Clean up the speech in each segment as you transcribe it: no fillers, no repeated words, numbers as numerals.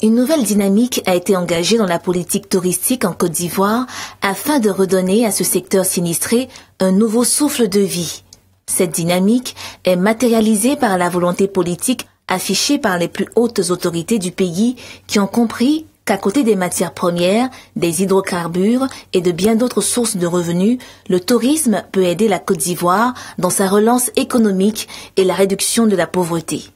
Une nouvelle dynamique a été engagée dans la politique touristique en Côte d'Ivoire afin de redonner à ce secteur sinistré un nouveau souffle de vie. Cette dynamique est matérialisée par la volonté politique affichée par les plus hautes autorités du pays qui ont compris qu'à côté des matières premières, des hydrocarbures et de bien d'autres sources de revenus, le tourisme peut aider la Côte d'Ivoire dans sa relance économique et la réduction de la pauvreté.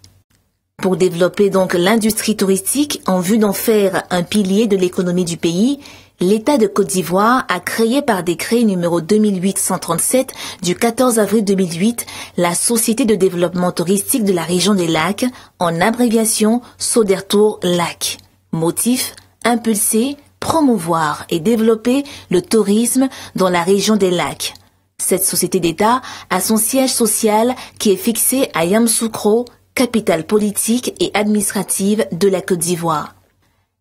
Pour développer donc l'industrie touristique en vue d'en faire un pilier de l'économie du pays, l'État de Côte d'Ivoire a créé par décret numéro 2008-137 du 14 avril 2008 la Société de développement touristique de la région des lacs, en abréviation Sodertour Lac. Motif, impulser, promouvoir et développer le tourisme dans la région des lacs. Cette société d'État a son siège social qui est fixé à Yamoussoukro, capitale politique et administrative de la Côte d'Ivoire.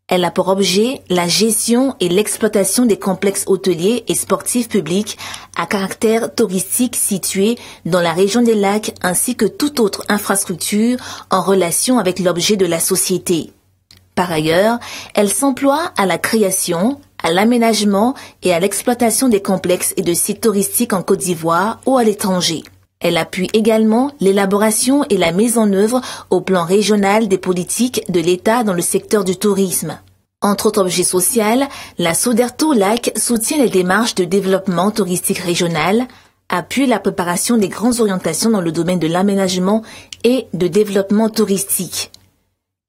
Elle a pour objet la gestion et l'exploitation des complexes hôteliers et sportifs publics à caractère touristique situés dans la région des lacs ainsi que toute autre infrastructure en relation avec l'objet de la société. Par ailleurs, elle s'emploie à la création, à l'aménagement et à l'exploitation des complexes et de sites touristiques en Côte d'Ivoire ou à l'étranger. Elle appuie également l'élaboration et la mise en œuvre au plan régional des politiques de l'État dans le secteur du tourisme. Entre autres objets sociaux, la Sodertour Lac soutient les démarches de développement touristique régional, appuie la préparation des grandes orientations dans le domaine de l'aménagement et de développement touristique.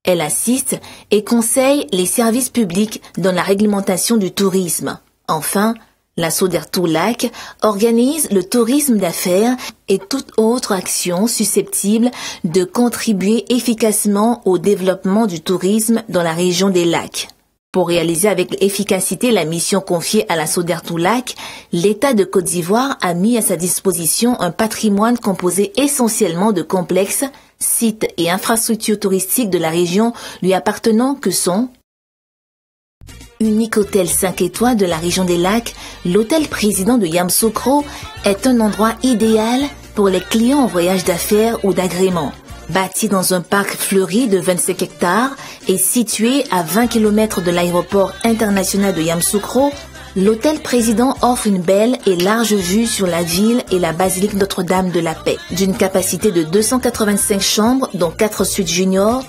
Elle assiste et conseille les services publics dans la réglementation du tourisme. Enfin, la Sodertour Lac organise le tourisme d'affaires et toute autre action susceptible de contribuer efficacement au développement du tourisme dans la région des lacs. Pour réaliser avec efficacité la mission confiée à la Sodertour Lac, l'État de Côte d'Ivoire a mis à sa disposition un patrimoine composé essentiellement de complexes, sites et infrastructures touristiques de la région lui appartenant que sont unique hôtel 5 étoiles de la région des lacs, l'hôtel président de Yamoussoukro est un endroit idéal pour les clients en voyage d'affaires ou d'agrément. Bâti dans un parc fleuri de 25 hectares et situé à 20 km de l'aéroport international de Yamoussoukro, l'hôtel président offre une belle et large vue sur la ville et la basilique Notre-Dame de la Paix. D'une capacité de 285 chambres, dont 4 suites juniors,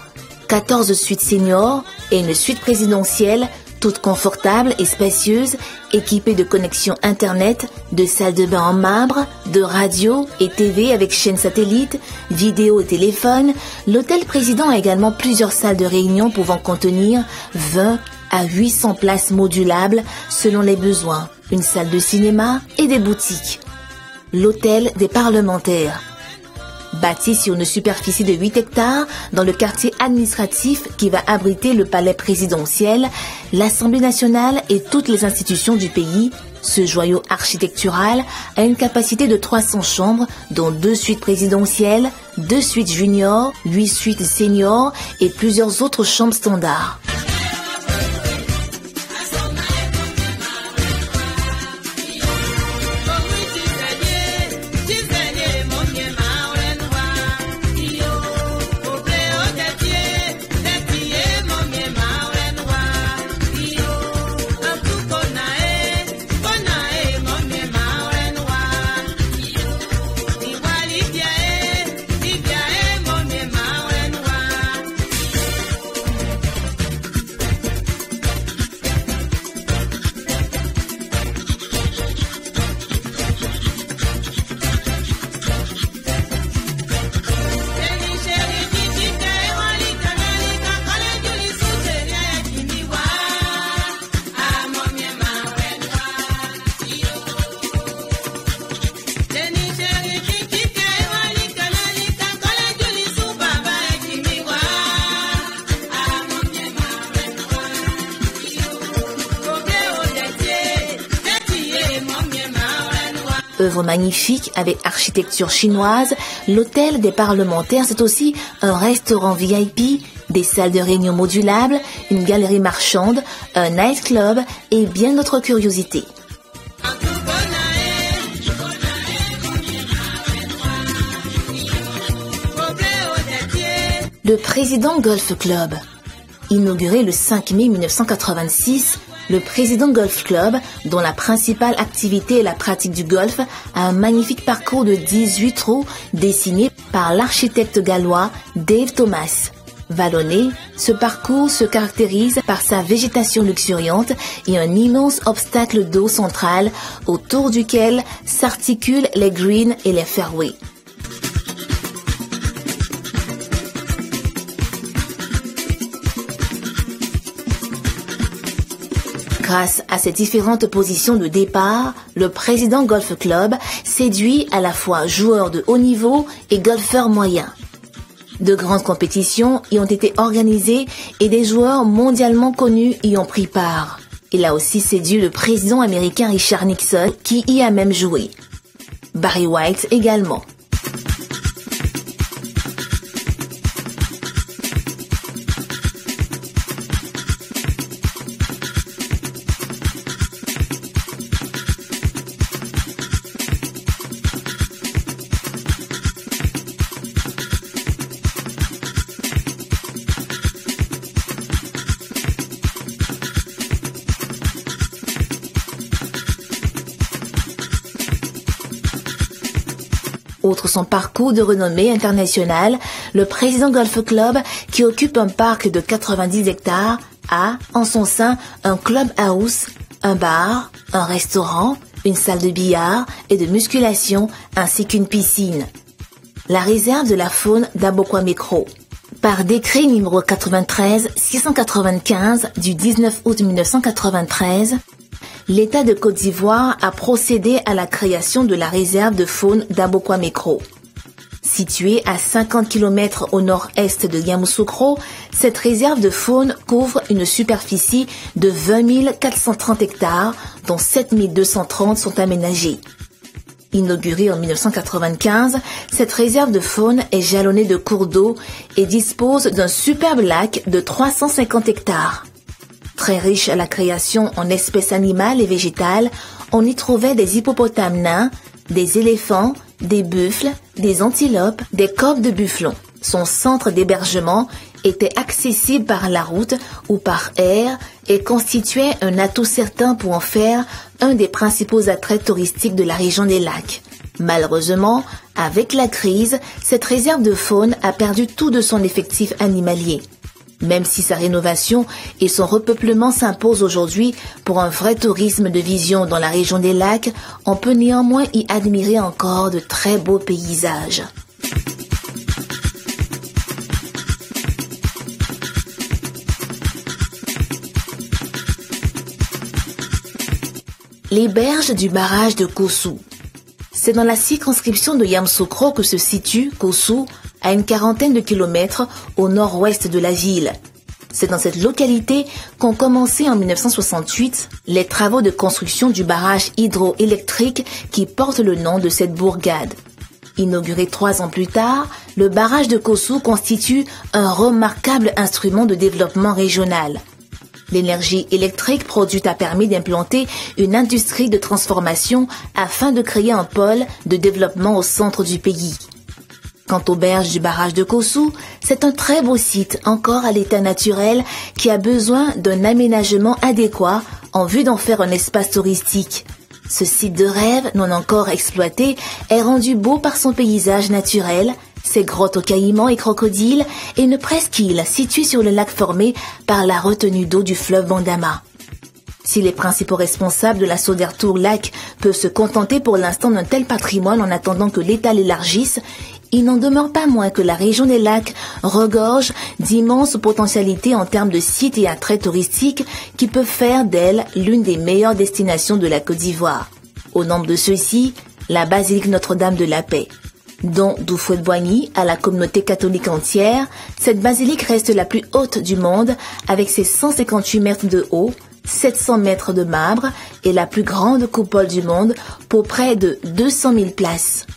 14 suites seniors et une suite présidentielle, toutes confortables et spacieuses, équipées de connexions Internet, de salles de bain en marbre, de radio et TV avec chaîne satellite, vidéo et téléphone, l'hôtel président a également plusieurs salles de réunion pouvant contenir 20 à 800 places modulables selon les besoins, une salle de cinéma et des boutiques. L'hôtel des parlementaires. Bâti sur une superficie de 8 hectares dans le quartier administratif qui va abriter le palais présidentiel, l'Assemblée nationale et toutes les institutions du pays, ce joyau architectural a une capacité de 300 chambres, dont 2 suites présidentielles, 2 suites juniors, 8 suites seniors et plusieurs autres chambres standards. Œuvre magnifique avec architecture chinoise, l'hôtel des parlementaires, c'est aussi un restaurant VIP, des salles de réunion modulables, une galerie marchande, un nightclub et bien d'autres curiosités. Le président Golf Club. Inauguré le 5 mai 1986, le président Golf Club, dont la principale activité est la pratique du golf, a un magnifique parcours de 18 trous dessiné par l'architecte gallois Dave Thomas. Vallonné, ce parcours se caractérise par sa végétation luxuriante et un immense obstacle d'eau central autour duquel s'articulent les greens et les fairways. Grâce à ces différentes positions de départ, le président Golf Club séduit à la fois joueurs de haut niveau et golfeurs moyens. De grandes compétitions y ont été organisées et des joueurs mondialement connus y ont pris part. Il a aussi séduit le président américain Richard Nixon qui y a même joué. Barry White également. Outre son parcours de renommée internationale, le président Golf Club, qui occupe un parc de 90 hectares, a, en son sein, un clubhouse, un bar, un restaurant, une salle de billard et de musculation, ainsi qu'une piscine. La réserve de la faune d'Aboquamécro. Par décret numéro 93-695 du 19 août 1993, l'État de Côte d'Ivoire a procédé à la création de la réserve de faune d'Aboquamécro. Située à 50 km au nord-est de Yamoussoukro, cette réserve de faune couvre une superficie de 20 430 hectares, dont 7 230 sont aménagés. Inaugurée en 1995, cette réserve de faune est jalonnée de cours d'eau et dispose d'un superbe lac de 350 hectares. Très riche à la création en espèces animales et végétales, on y trouvait des hippopotames nains, des éléphants, des buffles, des antilopes, des coqs de bufflon. Son centre d'hébergement était accessible par la route ou par air et constituait un atout certain pour en faire un des principaux attraits touristiques de la région des lacs. Malheureusement, avec la crise, cette réserve de faune a perdu tout de son effectif animalier. Même si sa rénovation et son repeuplement s'imposent aujourd'hui pour un vrai tourisme de vision dans la région des lacs, on peut néanmoins y admirer encore de très beaux paysages. Les berges du barrage de Kossou. C'est dans la circonscription de Yamoussoukro que se situe Kossou, à une quarantaine de kilomètres au nord-ouest de la ville. C'est dans cette localité qu'ont commencé en 1968 les travaux de construction du barrage hydroélectrique qui porte le nom de cette bourgade. Inauguré 3 ans plus tard, le barrage de Kossou constitue un remarquable instrument de développement régional. L'énergie électrique produite a permis d'implanter une industrie de transformation afin de créer un pôle de développement au centre du pays. Quant aux berges du barrage de Kossou, c'est un très beau site encore à l'état naturel qui a besoin d'un aménagement adéquat en vue d'en faire un espace touristique. Ce site de rêve, non encore exploité, est rendu beau par son paysage naturel, ses grottes aux caïmans et crocodiles et une presqu'île située sur le lac formé par la retenue d'eau du fleuve Bandama. Si les principaux responsables de la Sodertour Lac peuvent se contenter pour l'instant d'un tel patrimoine en attendant que l'État l'élargisse, il n'en demeure pas moins que la région des lacs regorge d'immenses potentialités en termes de sites et attraits touristiques qui peuvent faire d'elle l'une des meilleures destinations de la Côte d'Ivoire. Au nombre de ceux-ci, la basilique Notre-Dame de la Paix. Dont Doufouet-Boigny à la communauté catholique entière, cette basilique reste la plus haute du monde avec ses 158 mètres de haut, 700 mètres de marbre et la plus grande coupole du monde pour près de 200 000 places.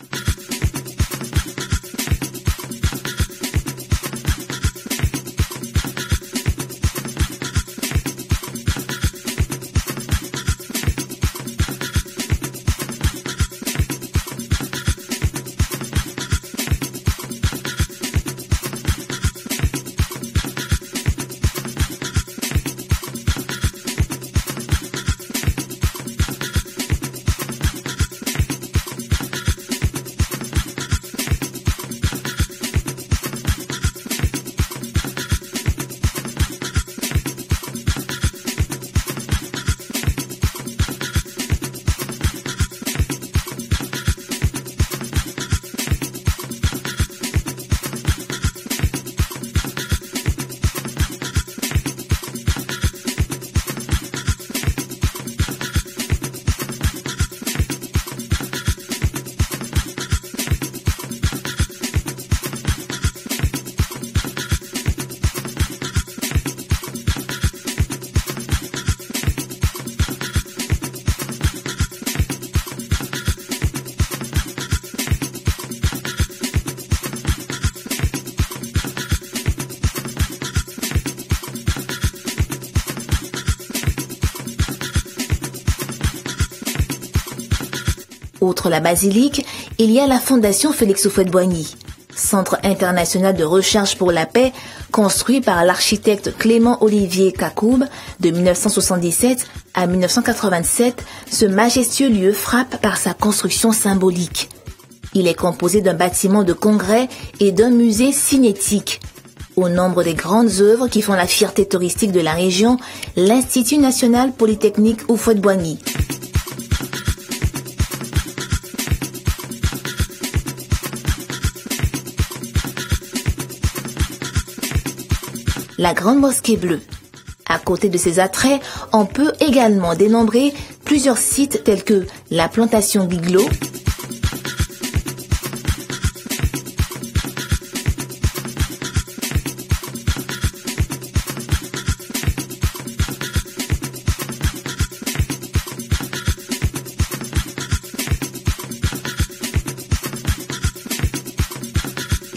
Outre la basilique, il y a la Fondation Félix Houphouët-Boigny, Centre international de recherche pour la paix, construit par l'architecte Clément-Olivier Kakoub de 1977 à 1987. Ce majestueux lieu frappe par sa construction symbolique. Il est composé d'un bâtiment de congrès et d'un musée cinétique. Au nombre des grandes œuvres qui font la fierté touristique de la région, l'Institut national polytechnique Houphouët-Boigny. La Grande Mosquée Bleue. À côté de ces attraits, on peut également dénombrer plusieurs sites tels que la plantation Biglo,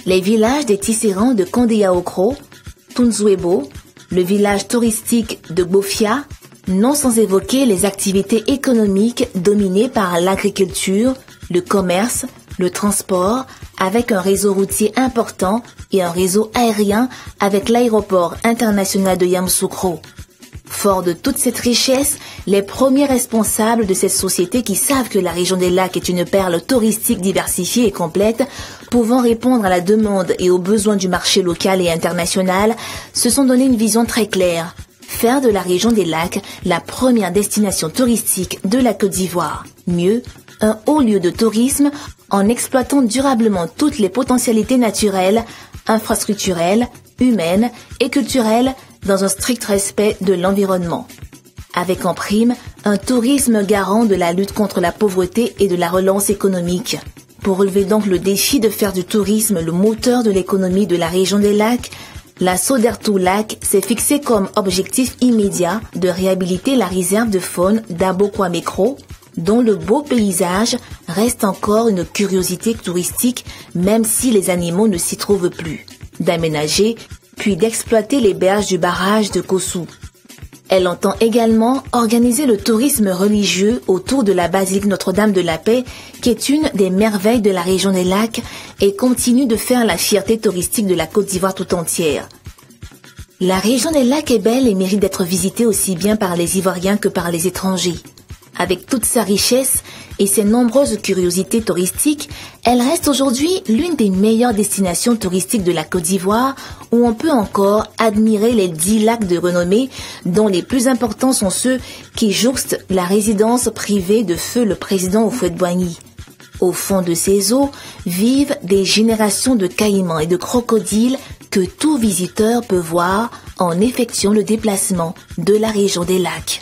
les villages des Tisserands de Kondéaokro, Tunzuebo, le village touristique de Bofia, non sans évoquer les activités économiques dominées par l'agriculture, le commerce, le transport, avec un réseau routier important et un réseau aérien avec l'aéroport international de Yamoussoukro. Fort de toute cette richesse, les premiers responsables de cette société qui savent que la région des lacs est une perle touristique diversifiée et complète, pouvant répondre à la demande et aux besoins du marché local et international, se sont donné une vision très claire. Faire de la région des lacs la première destination touristique de la Côte d'Ivoire. Mieux, un haut lieu de tourisme en exploitant durablement toutes les potentialités naturelles, infrastructurelles, humaines et culturelles dans un strict respect de l'environnement. Avec en prime un tourisme garant de la lutte contre la pauvreté et de la relance économique. Pour relever donc le défi de faire du tourisme le moteur de l'économie de la région des lacs, la Soderto Lac s'est fixée comme objectif immédiat de réhabiliter la réserve de faune d'Abo-Kwamekro, dont le beau paysage reste encore une curiosité touristique même si les animaux ne s'y trouvent plus. D'aménager puis d'exploiter les berges du barrage de Kossou. Elle entend également organiser le tourisme religieux autour de la basilique Notre-Dame de la Paix, qui est une des merveilles de la région des lacs et continue de faire la fierté touristique de la Côte d'Ivoire tout entière. La région des lacs est belle et mérite d'être visitée aussi bien par les Ivoiriens que par les étrangers. Avec toute sa richesse et ses nombreuses curiosités touristiques, elle reste aujourd'hui l'une des meilleures destinations touristiques de la Côte d'Ivoire où on peut encore admirer les 10 lacs de renommée dont les plus importants sont ceux qui jouxtent la résidence privée de feu le président Houphouët-Boigny. Au fond de ces eaux vivent des générations de caïmans et de crocodiles que tout visiteur peut voir en effectuant le déplacement de la région des lacs.